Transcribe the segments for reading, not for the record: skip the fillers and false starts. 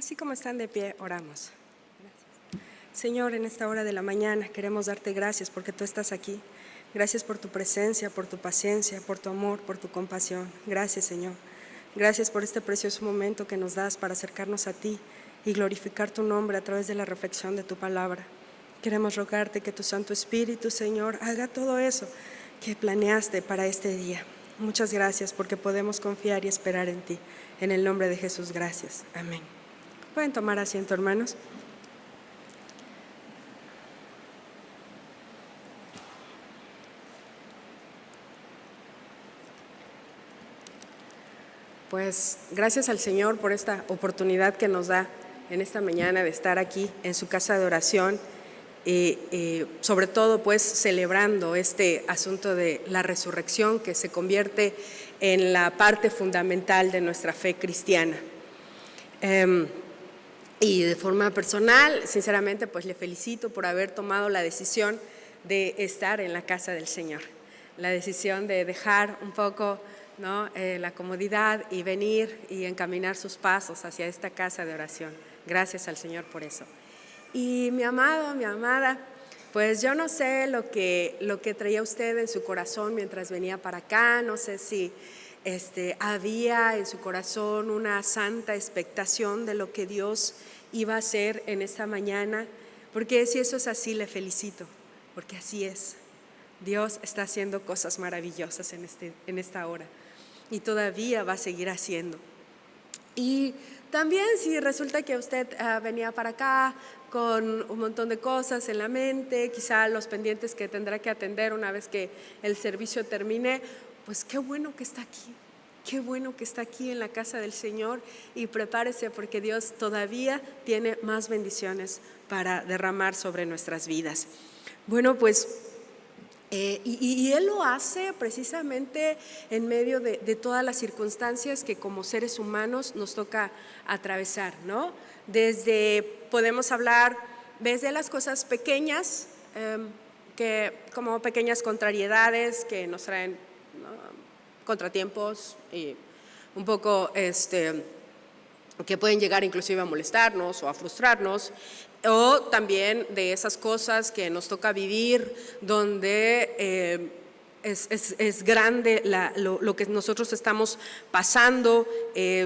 Así como están de pie, oramos. Gracias. Señor, en esta hora de la mañana queremos darte gracias porque tú estás aquí. Gracias por tu presencia, por tu paciencia, por tu amor, por tu compasión. Gracias, Señor. Gracias por este precioso momento que nos das para acercarnos a ti y glorificar tu nombre a través de la reflexión de tu palabra. Queremos rogarte que tu Santo Espíritu, Señor, haga todo eso que planeaste para este día. Muchas gracias porque podemos confiar y esperar en ti. En el nombre de Jesús, gracias. Amén. Pueden tomar asiento, hermanos. Pues gracias al Señor por esta oportunidad que nos da en esta mañana de estar aquí en su casa de oración y sobre todo pues celebrando este asunto de la resurrección que se convierte en la parte fundamental de nuestra fe cristiana. Y de forma personal, sinceramente, pues le felicito por haber tomado la decisión de estar en la casa del Señor, la decisión de dejar un poco, ¿no?, la comodidad y venir y encaminar sus pasos hacia esta casa de oración. Gracias al Señor por eso. Y mi amado, mi amada, pues yo no sé lo que traía usted en su corazón mientras venía para acá, no sé si había en su corazón una santa expectación de lo que Dios iba a hacer en esta mañana, porque si eso es así, le felicito, porque así es. Dios está haciendo cosas maravillosas en esta hora y todavía va a seguir haciendo. Y también si resulta que usted venía para acá con un montón de cosas en la mente, quizá los pendientes que tendrá que atender una vez que el servicio termine, pues qué bueno que está aquí. Qué bueno que está aquí en la casa del Señor y prepárese porque Dios todavía tiene más bendiciones para derramar sobre nuestras vidas. Bueno, pues y Él lo hace precisamente en medio de todas las circunstancias que como seres humanos nos toca atravesar, ¿no? Podemos hablar desde las cosas pequeñas, que como pequeñas contrariedades que nos traen, ¿no?, contratiempos y un poco que pueden llegar inclusive a molestarnos o a frustrarnos, o también de esas cosas que nos toca vivir donde es grande lo que nosotros estamos pasando,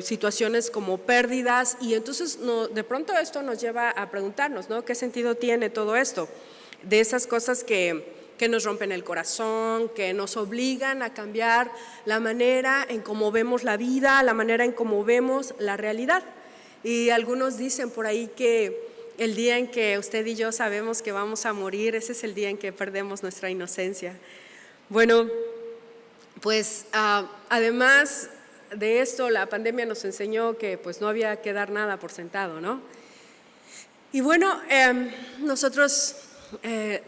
situaciones como pérdidas, y entonces de pronto esto nos lleva a preguntarnos, ¿no?, ¿qué sentido tiene todo esto? De esas cosas que nos rompen el corazón, que nos obligan a cambiar la manera en cómo vemos la vida, la manera en cómo vemos la realidad. Y algunos dicen por ahí que el día en que usted y yo sabemos que vamos a morir, ese es el día en que perdemos nuestra inocencia. Bueno, pues además de esto, la pandemia nos enseñó que pues no había que dar nada por sentado, ¿no? Y bueno, nosotros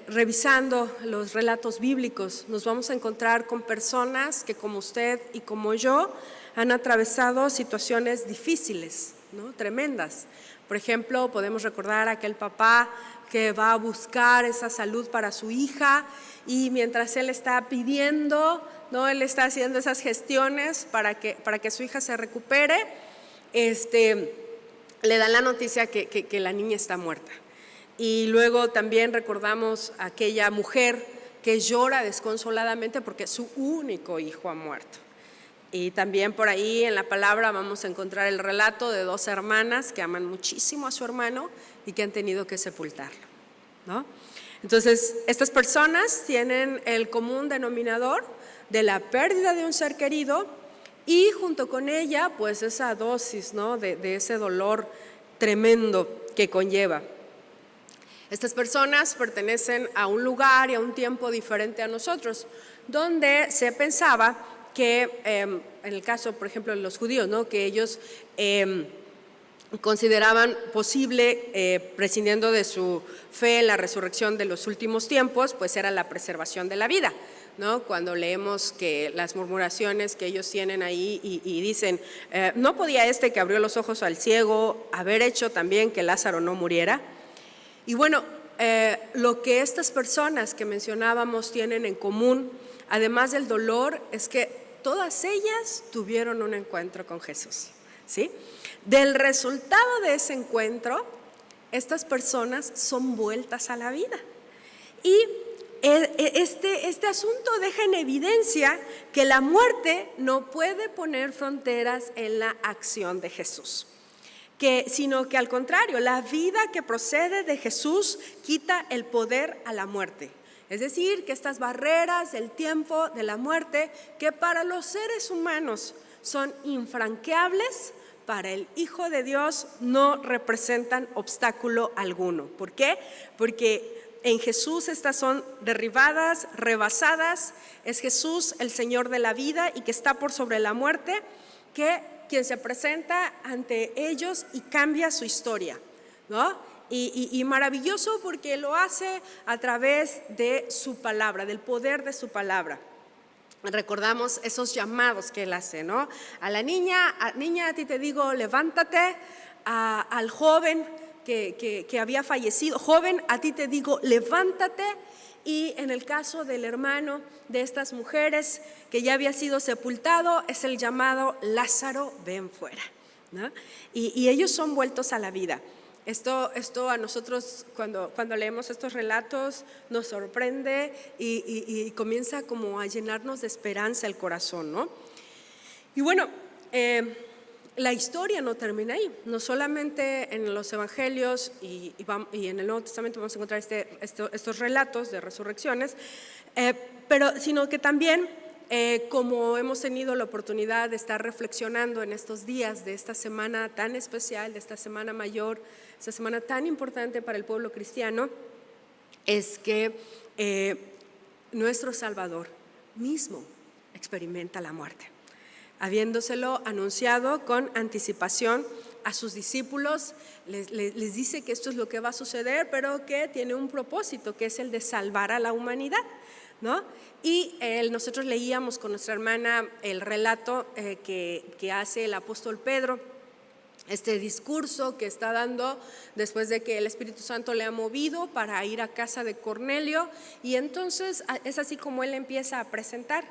revisando los relatos bíblicos nos vamos a encontrar con personas que como usted y como yo han atravesado situaciones difíciles, ¿no?, tremendas. Por ejemplo, podemos recordar a aquel papá que va a buscar esa salud para su hija y mientras él está pidiendo, ¿no?, él está haciendo esas gestiones para que su hija se recupere, le dan la noticia que la niña está muerta. Y luego también recordamos a aquella mujer que llora desconsoladamente porque su único hijo ha muerto. Y también por ahí en la palabra vamos a encontrar el relato de dos hermanas que aman muchísimo a su hermano y que han tenido que sepultarlo, ¿no? Entonces, estas personas tienen el común denominador de la pérdida de un ser querido y junto con ella, pues esa dosis, ¿no?, de ese dolor tremendo que conlleva. Estas personas pertenecen a un lugar y a un tiempo diferente a nosotros, donde se pensaba que, en el caso, por ejemplo, de los judíos, ¿no?, que ellos consideraban posible, prescindiendo de su fe en la resurrección de los últimos tiempos, pues era la preservación de la vida, ¿no? Cuando leemos que las murmuraciones que ellos tienen ahí y dicen, ¿no podía que abrió los ojos al ciego haber hecho también que Lázaro no muriera? Y bueno, lo que estas personas que mencionábamos tienen en común, además del dolor, es que todas ellas tuvieron un encuentro con Jesús. ¿sí? Del resultado de ese encuentro, estas personas son vueltas a la vida. Y este asunto deja en evidencia que la muerte no puede poner fronteras en la acción de Jesús, sino que al contrario, la vida que procede de Jesús quita el poder a la muerte. Es decir, que estas barreras del tiempo de la muerte, que para los seres humanos son infranqueables, para el Hijo de Dios no representan obstáculo alguno. ¿Por qué? Porque en Jesús estas son derribadas, rebasadas. Es Jesús el Señor de la vida y que está por sobre la muerte, quien se presenta ante ellos y cambia su historia, ¿no? Y maravilloso porque lo hace a través de su palabra, del poder de su palabra. Recordamos esos llamados que él hace, ¿no? A la niña, a ti te digo, levántate. Al joven que había fallecido, joven, a ti te digo, levántate. Y en el caso del hermano de estas mujeres que ya había sido sepultado, es el llamado Lázaro, ven fuera, ¿no? Y ellos son vueltos a la vida. Esto a nosotros cuando leemos estos relatos nos sorprende y comienza como a llenarnos de esperanza el corazón, ¿no? Y bueno, la historia no termina ahí. No solamente en los evangelios y en el Nuevo Testamento vamos a encontrar estos relatos de resurrecciones, sino que también como hemos tenido la oportunidad de estar reflexionando en estos días de esta semana tan especial, de esta semana mayor, esta semana tan importante para el pueblo cristiano, es que nuestro Salvador mismo experimenta la muerte, habiéndoselo anunciado con anticipación a sus discípulos. Les dice que esto es lo que va a suceder, pero que tiene un propósito, que es el de salvar a la humanidad, ¿no? Y nosotros leíamos con nuestra hermana el relato que hace el apóstol Pedro, este discurso que está dando después de que el Espíritu Santo le ha movido para ir a casa de Cornelio, y entonces es así como él empieza a presentar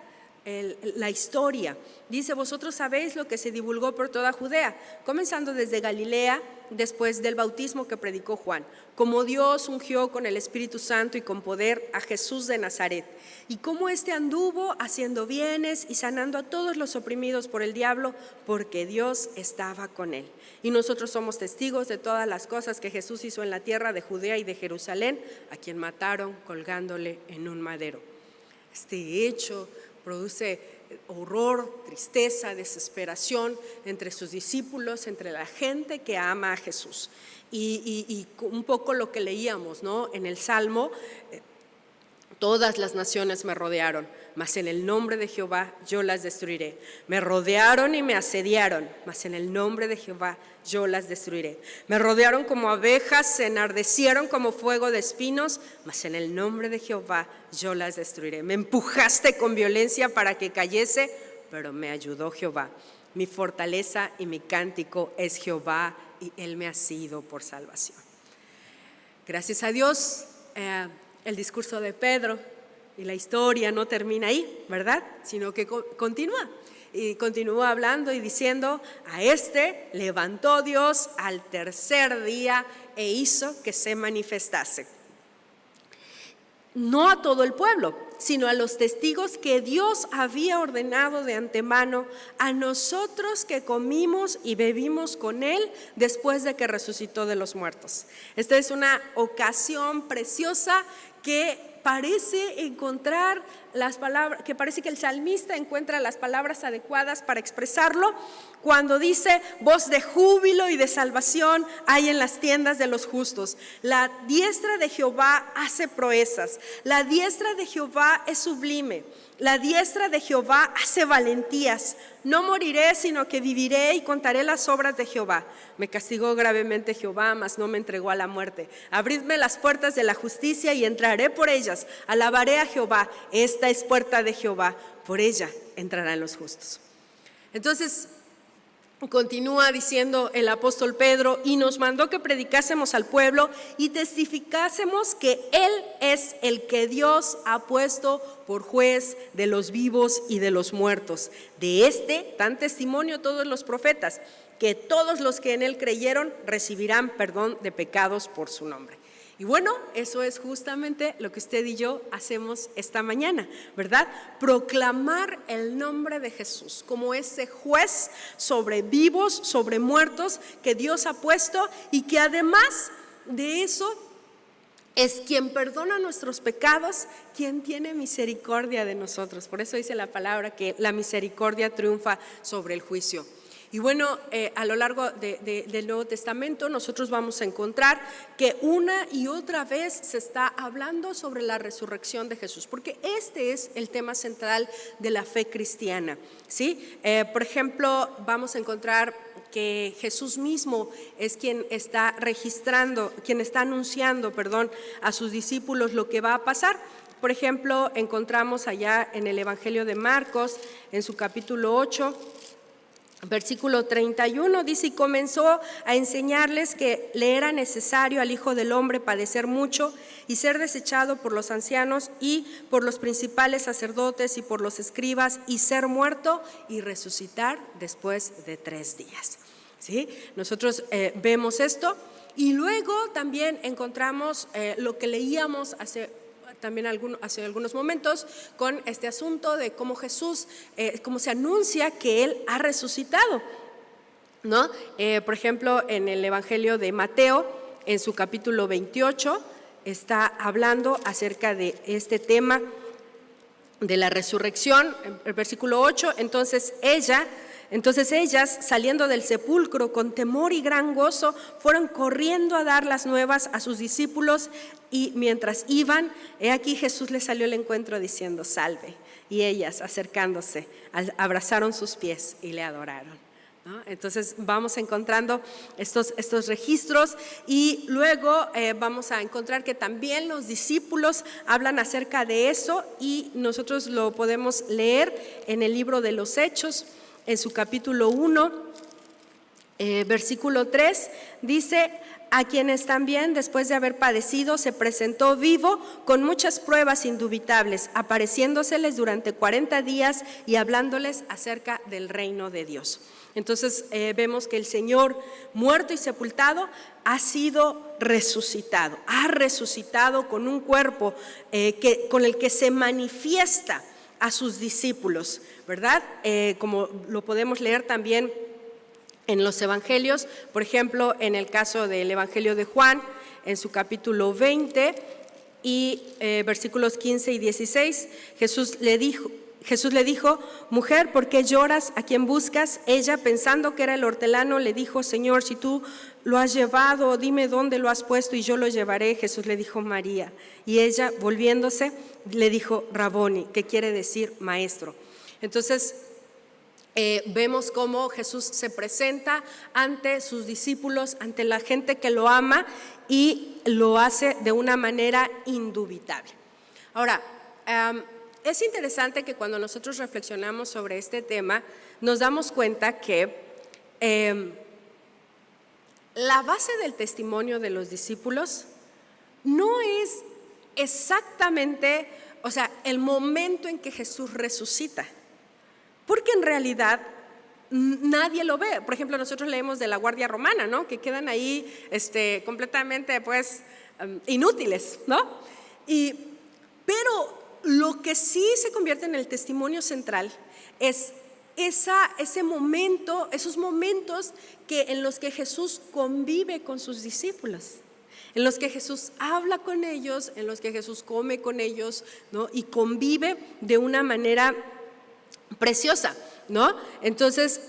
la historia. Dice: vosotros sabéis lo que se divulgó por toda Judea, comenzando desde Galilea, después del bautismo que predicó Juan, como Dios ungió con el Espíritu Santo y con poder a Jesús de Nazaret, y cómo éste anduvo haciendo bienes y sanando a todos los oprimidos por el diablo, porque Dios estaba con él. Y nosotros somos testigos de todas las cosas que Jesús hizo en la tierra de Judea y de Jerusalén, a quien mataron colgándole en un madero. Este hecho produce horror, tristeza, desesperación entre sus discípulos, entre la gente que ama a Jesús. Y un poco lo que leíamos, ¿no? En el Salmo, todas las naciones me rodearon, mas en el nombre de Jehová yo las destruiré. Me rodearon y me asediaron, mas en el nombre de Jehová yo las destruiré. Me rodearon como abejas, se enardecieron como fuego de espinos, mas en el nombre de Jehová yo las destruiré. Me empujaste con violencia para que cayese, pero me ayudó Jehová. Mi fortaleza y mi cántico es Jehová, y él me ha sido por salvación. Gracias a Dios, el discurso de Pedro y la historia no termina ahí, ¿verdad? Sino que continúa. Y continúa hablando y diciendo: a este levantó Dios al tercer día e hizo que se manifestase. No a todo el pueblo, sino a los testigos que Dios había ordenado de antemano, a nosotros que comimos y bebimos con Él después de que resucitó de los muertos. Esta es una ocasión preciosa que parece encontrar las palabras, que parece que el salmista encuentra las palabras adecuadas para expresarlo cuando dice: voz de júbilo y de salvación hay en las tiendas de los justos. La diestra de Jehová hace proezas, la diestra de Jehová es sublime, la diestra de Jehová hace valentías. No moriré, sino que viviré y contaré las obras de Jehová. Me castigó gravemente Jehová, mas no me entregó a la muerte. Abridme las puertas de la justicia y entraré por ellas. Alabaré a Jehová. Esta es puerta de Jehová, por ella entrarán los justos. Entonces, Continúa diciendo el apóstol Pedro, y nos mandó que predicásemos al pueblo y testificásemos que Él es el que Dios ha puesto por juez de los vivos y de los muertos. De este dan testimonio todos los profetas, que todos los que en Él creyeron recibirán perdón de pecados por su nombre. Y bueno, eso es justamente lo que usted y yo hacemos esta mañana, ¿verdad? Proclamar el nombre de Jesús como ese juez sobre vivos, sobre muertos que Dios ha puesto, y que además de eso es quien perdona nuestros pecados, quien tiene misericordia de nosotros. Por eso dice la palabra que la misericordia triunfa sobre el juicio. Y bueno, a lo largo del Nuevo Testamento nosotros vamos a encontrar que una y otra vez se está hablando sobre la resurrección de Jesús, porque este es el tema central de la fe cristiana, ¿sí? Por ejemplo, vamos a encontrar que Jesús mismo es quien está registrando, quien está anunciando, a sus discípulos lo que va a pasar. Por ejemplo, encontramos allá en el Evangelio de Marcos, en su capítulo 8, versículo 31, dice: y comenzó a enseñarles que le era necesario al Hijo del Hombre padecer mucho y ser desechado por los ancianos y por los principales sacerdotes y por los escribas, y ser muerto y resucitar después de 3 días. ¿Sí? Nosotros vemos esto, y luego también encontramos lo que leíamos hace algunos momentos, con este asunto de cómo Jesús, cómo se anuncia que Él ha resucitado, ¿no? Por ejemplo, en el Evangelio de Mateo, en su capítulo 28, está hablando acerca de este tema de la resurrección. El versículo 8, entonces ellas, saliendo del sepulcro con temor y gran gozo, fueron corriendo a dar las nuevas a sus discípulos, y mientras iban, he aquí Jesús les salió al encuentro diciendo: salve. Y ellas, acercándose, abrazaron sus pies y le adoraron, ¿no? Entonces vamos encontrando estos registros, y luego vamos a encontrar que también los discípulos hablan acerca de eso, y nosotros lo podemos leer en el libro de los Hechos. En su capítulo 1, versículo 3, dice: a quienes también, después de haber padecido, se presentó vivo con muchas pruebas indubitables, apareciéndoseles durante 40 días y hablándoles acerca del reino de Dios. Entonces vemos que el Señor, muerto y sepultado, ha sido resucitado, ha resucitado con un cuerpo con el que se manifiesta a sus discípulos, ¿verdad? Como lo podemos leer también en los evangelios. Por ejemplo, en el caso del Evangelio de Juan, en su capítulo 20 y versículos 15 y 16, Jesús le dijo: mujer, ¿por qué lloras? ¿A quién buscas? Ella, pensando que era el hortelano, le dijo: Señor, si tú lo has llevado, dime dónde lo has puesto y yo lo llevaré. Jesús le dijo: María. Y ella, volviéndose, le dijo: Raboni, que quiere decir maestro. Entonces vemos cómo Jesús se presenta ante sus discípulos, ante la gente que lo ama, y lo hace de una manera indubitable. Ahora, es interesante que cuando nosotros reflexionamos sobre este tema, nos damos cuenta que la base del testimonio de los discípulos no es exactamente, el momento en que Jesús resucita, porque en realidad nadie lo ve. Por ejemplo, nosotros leemos de la Guardia Romana, ¿no? Que quedan ahí completamente inútiles, ¿no? Pero lo que sí se convierte en el testimonio central es ese momento, esos momentos en los que Jesús convive con sus discípulos, en los que Jesús habla con ellos, en los que Jesús come con ellos, ¿no? Y convive de una manera preciosa, ¿no? Entonces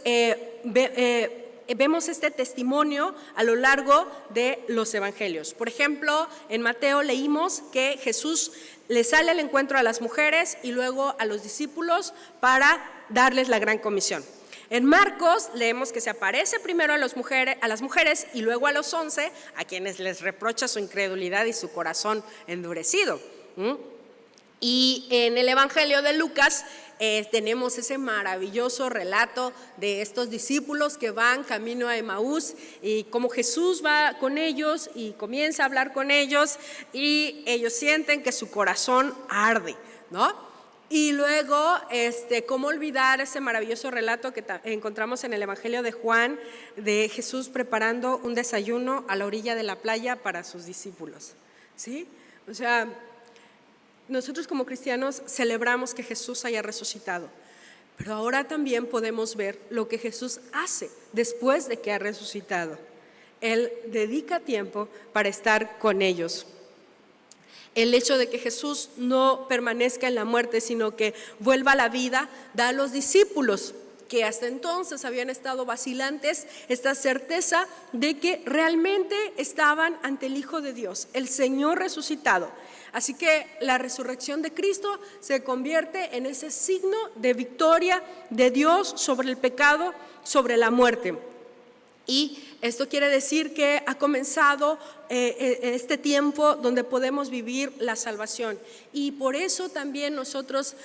vemos este testimonio a lo largo de los evangelios. Por ejemplo, en Mateo leímos que Jesús le sale al encuentro a las mujeres y luego a los discípulos para darles la gran comisión. En Marcos leemos que se aparece primero a las mujeres y luego a los 11, a quienes les reprocha su incredulidad y su corazón endurecido. Y en el Evangelio de Lucas tenemos ese maravilloso relato de estos discípulos que van camino a Emaús y cómo Jesús va con ellos y comienza a hablar con ellos y ellos sienten que su corazón arde, ¿no? Y luego, ¿cómo olvidar ese maravilloso relato que encontramos en el Evangelio de Juan de Jesús preparando un desayuno a la orilla de la playa para sus discípulos? ¿Sí? O sea, nosotros como cristianos celebramos que Jesús haya resucitado, pero ahora también podemos ver lo que Jesús hace después de que ha resucitado. Él dedica tiempo para estar con ellos. El hecho de que Jesús no permanezca en la muerte, sino que vuelva a la vida, da a los discípulos que hasta entonces habían estado vacilantes esta certeza de que realmente estaban ante el Hijo de Dios, el Señor resucitado. Así que la resurrección de Cristo se convierte en ese signo de victoria de Dios sobre el pecado, sobre la muerte. Y esto quiere decir que ha comenzado este tiempo donde podemos vivir la salvación. Y por eso también nosotros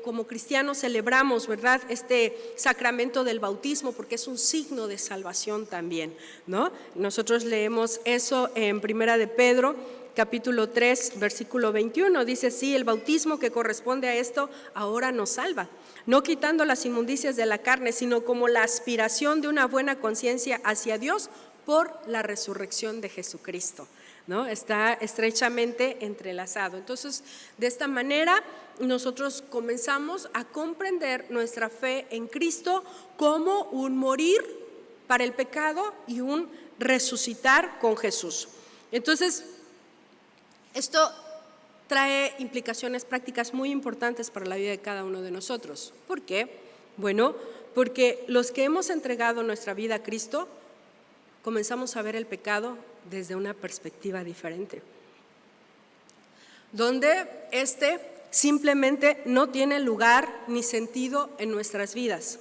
como cristianos celebramos, ¿verdad?, este sacramento del bautismo, porque es un signo de salvación también, ¿no? Nosotros leemos eso en Primera de Pedro, capítulo 3, versículo 21. Dice: sí, el bautismo que corresponde a esto ahora nos salva, no quitando las inmundicias de la carne, sino como la aspiración de una buena conciencia hacia Dios por la resurrección de Jesucristo, ¿no? Está estrechamente entrelazado. Entonces, de esta manera, nosotros comenzamos a comprender nuestra fe en Cristo como un morir para el pecado y un resucitar con Jesús. Entonces, esto trae implicaciones prácticas muy importantes para la vida de cada uno de nosotros. ¿Por qué? Bueno, porque los que hemos entregado nuestra vida a Cristo comenzamos a ver el pecado desde una perspectiva diferente, donde simplemente no tiene lugar ni sentido en nuestras vidas.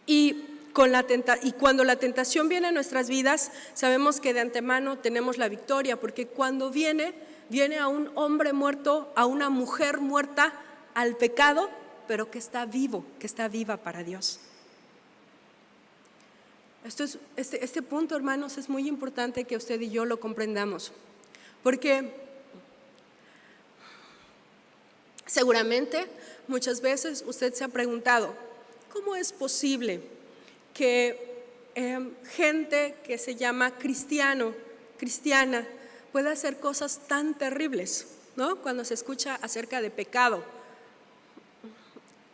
Y cuando la tentación viene a nuestras vidas, sabemos que de antemano tenemos la victoria, porque cuando viene a un hombre muerto, a una mujer muerta al pecado, pero que está vivo, que está viva para Dios. Este punto, hermanos, es muy importante que usted y yo lo comprendamos, porque seguramente muchas veces usted se ha preguntado: ¿cómo es posible que gente que se llama cristiana, puede hacer cosas tan terribles, ¿no? Cuando se escucha acerca de pecado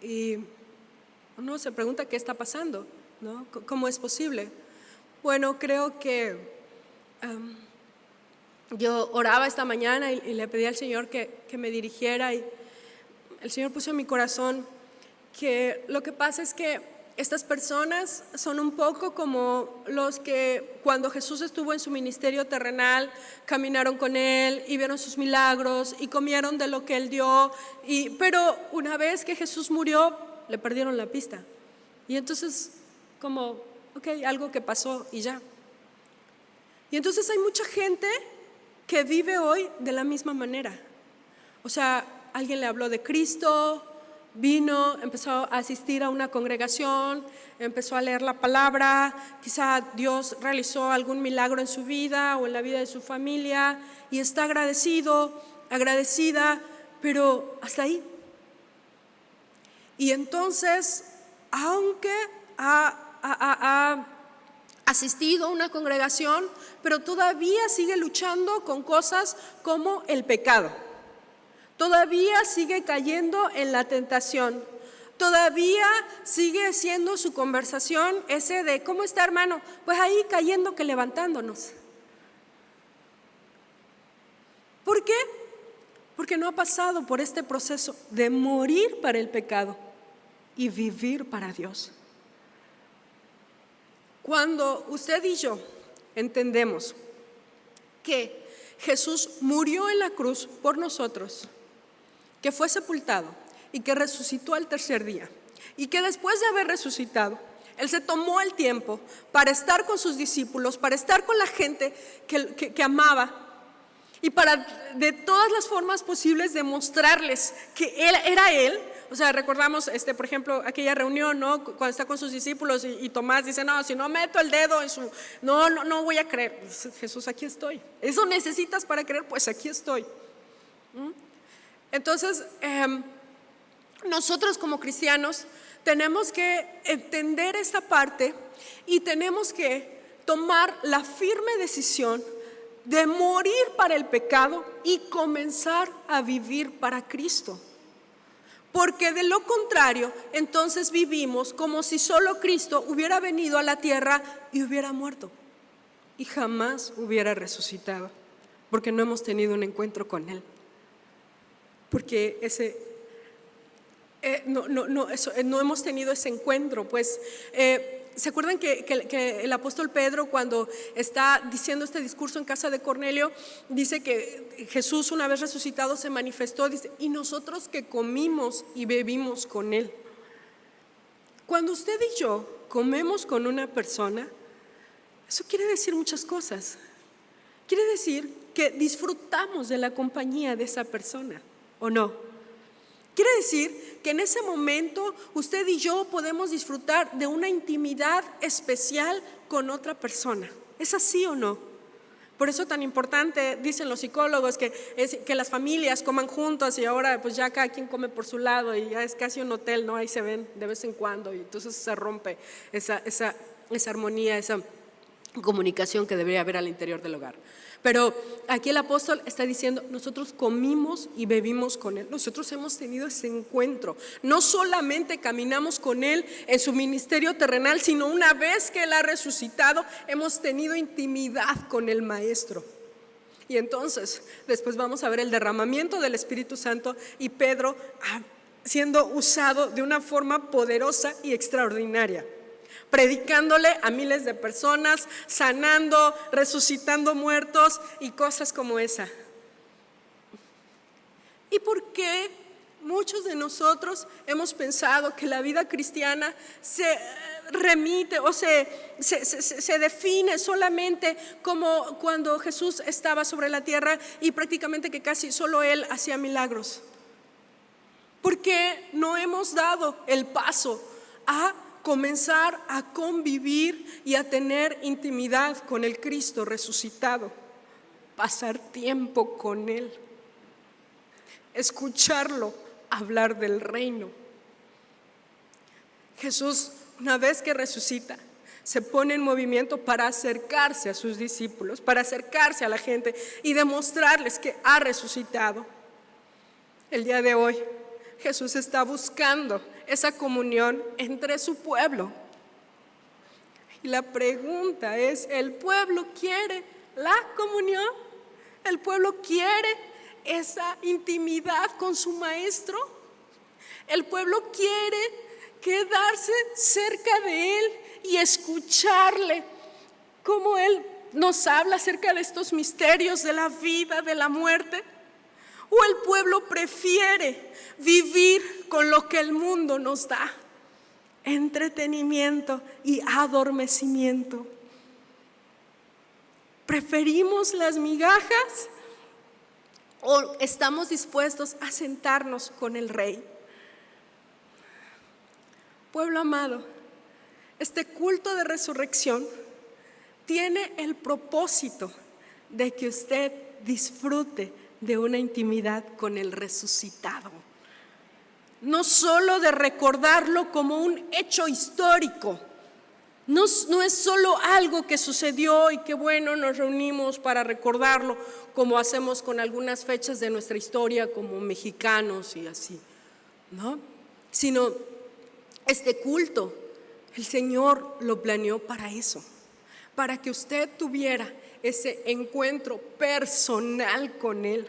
y uno se pregunta qué está pasando, ¿no? ¿Cómo es posible? Bueno, creo que yo oraba esta mañana y le pedí al Señor que me dirigiera, y el Señor puso en mi corazón que lo que pasa es que estas personas son un poco como los que cuando Jesús estuvo en su ministerio terrenal caminaron con Él y vieron sus milagros y comieron de lo que Él dio, pero una vez que Jesús murió le perdieron la pista. Y entonces como, algo que pasó y ya. Y entonces hay mucha gente que vive hoy de la misma manera. O sea, alguien le habló de Cristo, vino, empezó a asistir a una congregación, empezó a leer la palabra, quizá Dios realizó algún milagro en su vida o en la vida de su familia y está agradecido, agradecida, pero hasta ahí. Y entonces, aunque ha asistido a una congregación, pero todavía sigue luchando con cosas como el pecado. Todavía sigue cayendo en la tentación, todavía sigue siendo su conversación ese de ¿cómo está, hermano? Pues ahí cayendo que levantándonos. ¿Por qué? Porque no ha pasado por este proceso de morir para el pecado y vivir para Dios. Cuando usted y yo entendemos que Jesús murió en la cruz por nosotros, que fue sepultado y que resucitó al tercer día, y que después de haber resucitado, Él se tomó el tiempo para estar con sus discípulos, para estar con la gente que amaba, Y para de todas las formas posibles demostrarles que Él era Él. O sea, recordamos, por ejemplo, aquella reunión, ¿no? Cuando está con sus discípulos y Tomás dice, no, si no meto el dedo en su... No voy a creer. Pues, Jesús, aquí estoy. ¿Eso necesitas para creer? Pues aquí estoy. Entonces, nosotros como cristianos tenemos que entender esta parte y tenemos que tomar la firme decisión de morir para el pecado y comenzar a vivir para Cristo. Porque de lo contrario, entonces vivimos como si solo Cristo hubiera venido a la tierra y hubiera muerto y jamás hubiera resucitado, porque no hemos tenido un encuentro con Él. Porque no hemos tenido ese encuentro, pues. ¿Se acuerdan que el apóstol Pedro, cuando está diciendo este discurso en casa de Cornelio, dice que Jesús, una vez resucitado, se manifestó, dice, y nosotros que comimos y bebimos con Él? Cuando usted y yo comemos con una persona, eso quiere decir muchas cosas. Quiere decir que disfrutamos de la compañía de esa persona, ¿o no? Quiere decir que en ese momento usted y yo podemos disfrutar de una intimidad especial con otra persona. ¿Es así o no? Por eso tan importante, dicen los psicólogos, que las familias coman juntas, y ahora pues ya cada quien come por su lado y ya es casi un hotel, ¿no? Ahí se ven de vez en cuando y entonces se rompe esa armonía, esa comunicación que debería haber al interior del hogar. Pero aquí el apóstol está diciendo, nosotros comimos y bebimos con Él. Nosotros hemos tenido ese encuentro. No solamente caminamos con Él en su ministerio terrenal, sino una vez que Él ha resucitado, hemos tenido intimidad con el Maestro. Y entonces, después vamos a ver el derramamiento del Espíritu Santo y Pedro siendo usado de una forma poderosa y extraordinaria, predicándole a miles de personas, sanando, resucitando muertos y cosas como esa. ¿Y por qué muchos de nosotros hemos pensado que la vida cristiana se remite o se define solamente como cuando Jesús estaba sobre la tierra y prácticamente que casi solo Él hacía milagros? ¿Por qué no hemos dado el paso a comenzar a convivir y a tener intimidad con el Cristo resucitado? Pasar tiempo con Él, escucharlo hablar del reino. Jesús, una vez que resucita, se pone en movimiento para acercarse a sus discípulos, para acercarse a la gente y demostrarles que ha resucitado. El día de hoy, Jesús está buscando esa comunión entre su pueblo. Y la pregunta es, ¿el pueblo quiere la comunión? ¿El pueblo quiere esa intimidad con su Maestro? ¿El pueblo quiere quedarse cerca de Él y escucharle cómo Él nos habla acerca de estos misterios de la vida, de la muerte? ¿O el pueblo prefiere vivir con lo que el mundo nos da? Entretenimiento y adormecimiento. ¿Preferimos las migajas o estamos dispuestos a sentarnos con el Rey? Pueblo amado, este culto de resurrección tiene el propósito de que usted disfrute de una intimidad con el resucitado. No solo de recordarlo como un hecho histórico, no es solo algo que sucedió y que bueno, nos reunimos para recordarlo, como hacemos con algunas fechas de nuestra historia como mexicanos y así, ¿no? Sino este culto, el Señor lo planeó para eso, para que usted tuviera ese encuentro personal con Él.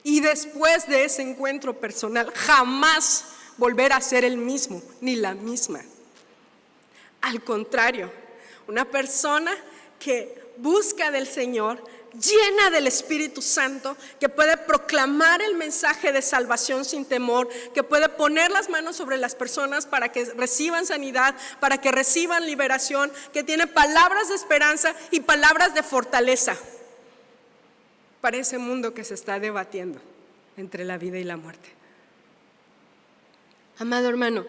Y después de ese encuentro personal, jamás volver a ser el mismo, ni la misma. Al contrario, una persona que busca del Señor, llena del Espíritu Santo, que puede proclamar el mensaje de salvación sin temor, que puede poner las manos sobre las personas para que reciban sanidad, para que reciban liberación, que tiene palabras de esperanza y palabras de fortaleza. para ese mundo que se está debatiendo entre la vida y la muerte. Amado hermano,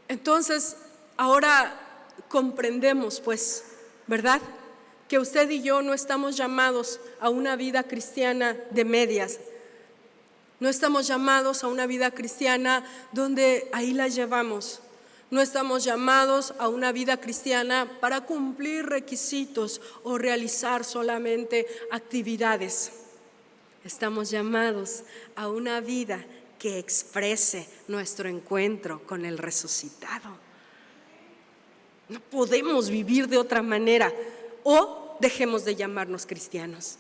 entonces ahora comprendemos, pues, ¿verdad?, que usted y yo no estamos llamados a una vida cristiana de medias. No estamos llamados a una vida cristiana donde ahí la llevamos. No estamos llamados a una vida cristiana para cumplir requisitos o realizar solamente actividades. Estamos llamados a una vida que exprese nuestro encuentro con el resucitado. No podemos vivir de otra manera o dejemos de llamarnos cristianos.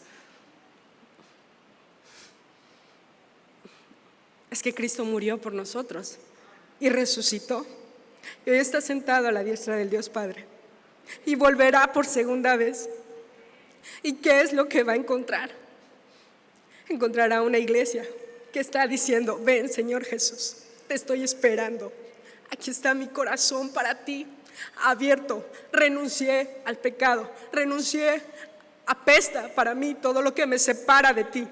Es que Cristo murió por nosotros y resucitó. Y hoy está sentado a la diestra del Dios Padre y volverá por segunda vez. ¿Y qué es lo que va a encontrar? Encontrará una iglesia que está diciendo: ven, Señor Jesús, te estoy esperando. Aquí está mi corazón para ti, abierto. Renuncié al pecado, renuncié, apesta para mí todo lo que me separa de ti.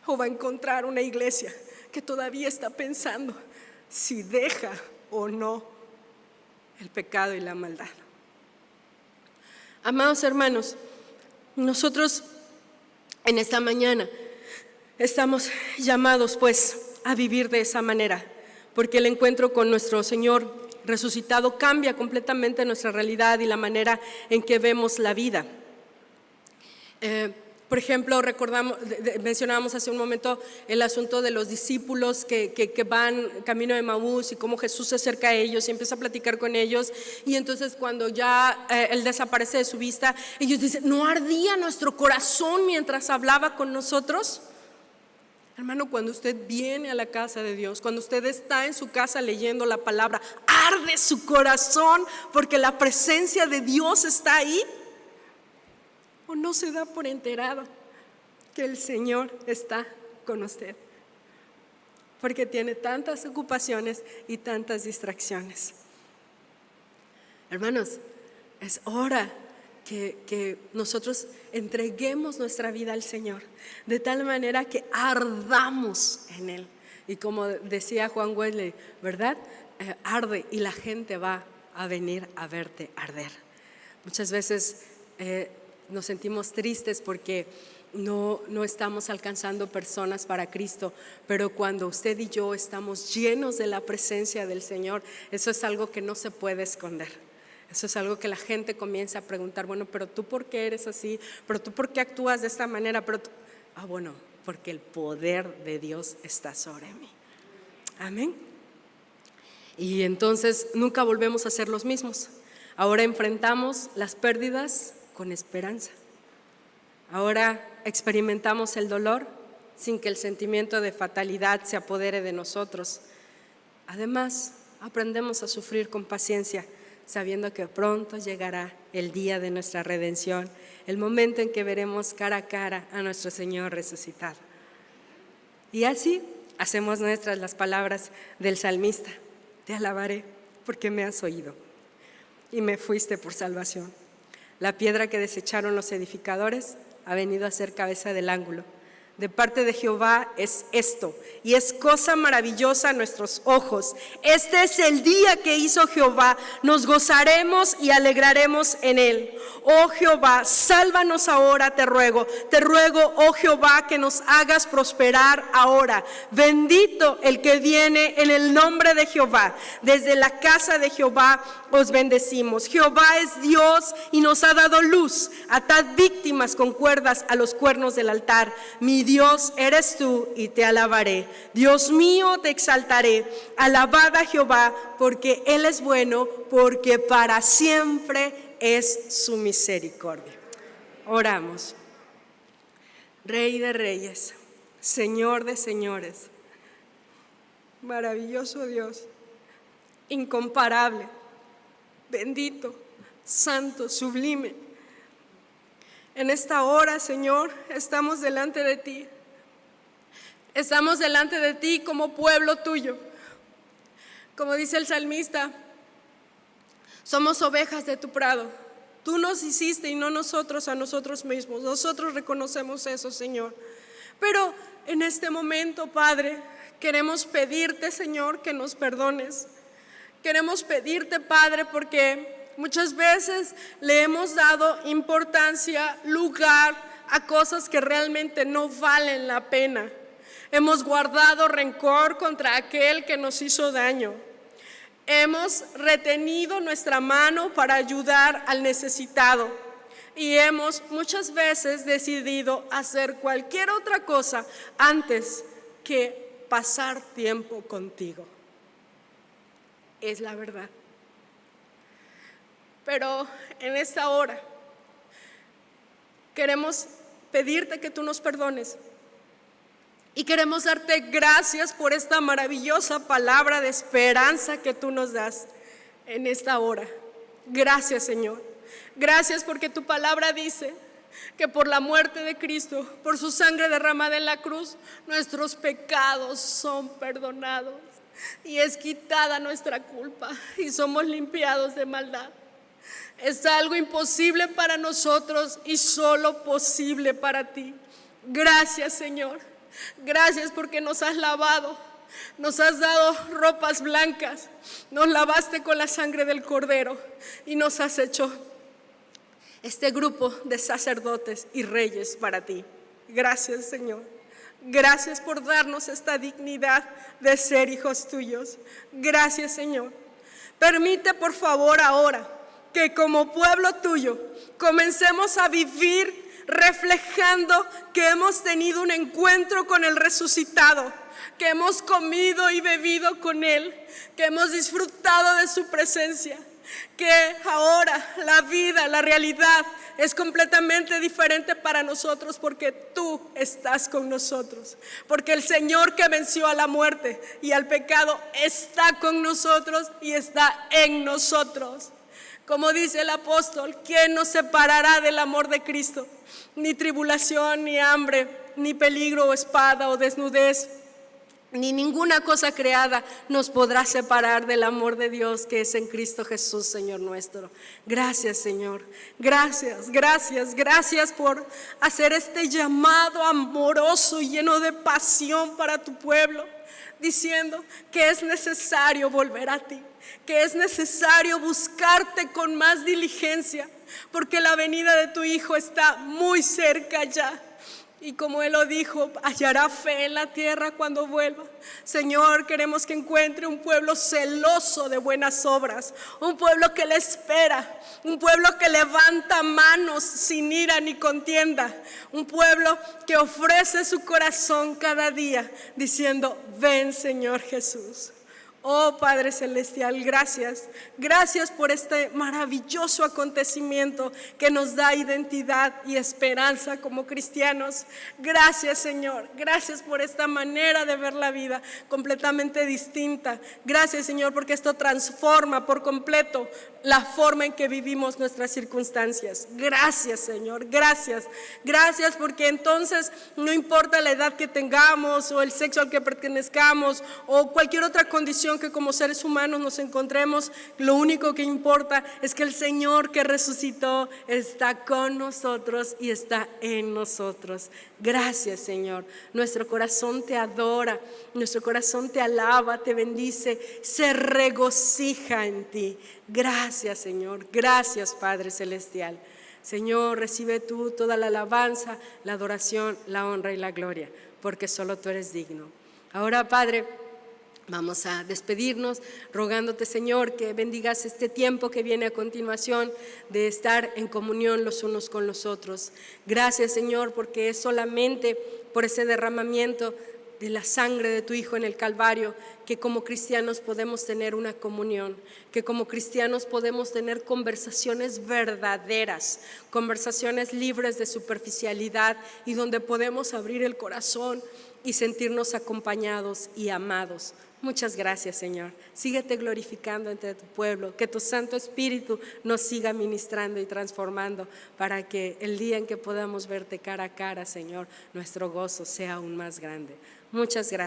O va a encontrar una iglesia que todavía está pensando si deja o no el pecado y la maldad. Amados hermanos, nosotros en esta mañana estamos llamados pues a vivir de esa manera, porque el encuentro con nuestro Señor resucitado cambia completamente nuestra realidad y la manera en que vemos la vida. Por ejemplo, mencionábamos hace un momento el asunto de los discípulos que van camino de Emaús y cómo Jesús se acerca a ellos y empieza a platicar con ellos, y entonces cuando ya Él desaparece de su vista, ellos dicen: ¿no ardía nuestro corazón mientras hablaba con nosotros? Hermano, cuando usted viene a la casa de Dios, cuando usted está en su casa leyendo la palabra, arde su corazón porque la presencia de Dios está ahí. ¿O no se da por enterado que el Señor está con usted? Porque tiene tantas ocupaciones y tantas distracciones. Hermanos, es hora que nosotros entreguemos nuestra vida al Señor, de tal manera que ardamos en Él. Y como decía Juan Wesley, ¿verdad? Arde y la gente va a venir a verte arder. Muchas veces nos sentimos tristes porque no estamos alcanzando personas para Cristo, pero cuando usted y yo estamos llenos de la presencia del Señor, eso es algo que no se puede esconder. Eso es algo que la gente comienza a preguntar: bueno, pero tú ¿por qué eres así? ¿Pero tú por qué actúas de esta manera? Bueno, porque el poder de Dios está sobre mí. Amén. Y entonces nunca volvemos a ser los mismos. Ahora enfrentamos las pérdidas con esperanza. Ahora experimentamos el dolor sin que el sentimiento de fatalidad se apodere de nosotros. Además, aprendemos a sufrir con paciencia, sabiendo que pronto llegará el día de nuestra redención, el momento en que veremos cara a cara a nuestro Señor resucitado. Y así hacemos nuestras las palabras del salmista: te alabaré porque me has oído y me fuiste por salvación. La piedra que desecharon los edificadores ha venido a ser cabeza del ángulo. De parte de Jehová es esto, y es cosa maravillosa a nuestros ojos. Este es el día que hizo Jehová, nos gozaremos y alegraremos en él. Oh Jehová, sálvanos ahora, te ruego, oh Jehová, que nos hagas prosperar ahora. Bendito el que viene en el nombre de Jehová. Desde la casa de Jehová os bendecimos. Jehová es Dios y nos ha dado luz. Atad víctimas con cuerdas a los cuernos del altar. Mi Dios eres tú y te alabaré. Dios mío, te exaltaré. Alabad a Jehová, porque Él es bueno, porque para siempre es su misericordia. Oramos. Rey de reyes, Señor de señores, maravilloso Dios, incomparable, bendito, santo, sublime. En esta hora, Señor, estamos delante de ti. Estamos delante de ti como pueblo tuyo. Como dice el salmista, somos ovejas de tu prado. Tú nos hiciste y no nosotros a nosotros mismos. Nosotros reconocemos eso, Señor. Pero en este momento, Padre, queremos pedirte, Señor, que nos perdones. Queremos pedirte, Padre, porque muchas veces le hemos dado importancia, lugar a cosas que realmente no valen la pena. Hemos guardado rencor contra aquel que nos hizo daño. Hemos retenido nuestra mano para ayudar al necesitado y hemos muchas veces decidido hacer cualquier otra cosa antes que pasar tiempo contigo. Es la verdad. Pero en esta hora queremos pedirte que tú nos perdones. Y queremos darte gracias por esta maravillosa palabra de esperanza que tú nos das en esta hora. Gracias, Señor. Gracias porque tu palabra dice que por la muerte de Cristo, por su sangre derramada en la cruz, nuestros pecados son perdonados y es quitada nuestra culpa y somos limpiados de maldad. Es algo imposible para nosotros y solo posible para ti. Gracias, Señor. Gracias porque nos has lavado, nos has dado ropas blancas, nos lavaste con la sangre del Cordero y nos has hecho este grupo de sacerdotes y reyes para ti. Gracias, Señor. Gracias por darnos esta dignidad de ser hijos tuyos. Gracias, Señor. Permite, por favor, ahora que como pueblo tuyo comencemos a vivir reflejando que hemos tenido un encuentro con el resucitado, que hemos comido y bebido con Él, que hemos disfrutado de su presencia, que ahora la vida, la realidad es completamente diferente para nosotros porque tú estás con nosotros, porque el Señor que venció a la muerte y al pecado está con nosotros y está en nosotros. Como dice el apóstol, ¿quién nos separará del amor de Cristo? Ni tribulación, ni hambre, ni peligro o espada o desnudez, ni ninguna cosa creada nos podrá separar del amor de Dios que es en Cristo Jesús, Señor nuestro. Gracias, Señor. Gracias, gracias, gracias por hacer este llamado amoroso y lleno de pasión para tu pueblo, diciendo que es necesario volver a ti, que es necesario buscarte con más diligencia, porque la venida de tu Hijo está muy cerca ya. Y como Él lo dijo, hallará fe en la tierra cuando vuelva. Señor, queremos que encuentre un pueblo celoso de buenas obras, un pueblo que le espera, un pueblo que levanta manos sin ira ni contienda, un pueblo que ofrece su corazón cada día diciendo, ven, Señor Jesús. Oh Padre Celestial, gracias. Gracias por este maravilloso acontecimiento que nos da identidad y esperanza como cristianos. Gracias, Señor. Gracias por esta manera de ver la vida completamente distinta. Gracias, Señor, porque esto transforma por completo la forma en que vivimos nuestras circunstancias. Gracias, Señor. Gracias. Gracias porque entonces no importa la edad que tengamos o el sexo al que pertenezcamos o cualquier otra condición que como seres humanos nos encontremos, lo único que importa es que el Señor que resucitó está con nosotros y está en nosotros. Gracias, Señor. Nuestro corazón te adora, nuestro corazón te alaba, te bendice, se regocija en ti. Gracias, Señor. Gracias, Padre Celestial. Señor, recibe tú toda la alabanza, la adoración, la honra y la gloria, porque solo tú eres digno. Ahora, Padre, vamos a despedirnos rogándote, Señor, que bendigas este tiempo que viene a continuación de estar en comunión los unos con los otros. Gracias, Señor, porque es solamente por ese derramamiento de la sangre de tu Hijo en el Calvario que como cristianos podemos tener una comunión, que como cristianos podemos tener conversaciones verdaderas, conversaciones libres de superficialidad y donde podemos abrir el corazón y sentirnos acompañados y amados. Muchas gracias, Señor. Síguete glorificando entre tu pueblo, que tu Santo Espíritu nos siga ministrando y transformando para que el día en que podamos verte cara a cara, Señor, nuestro gozo sea aún más grande. Muchas gracias.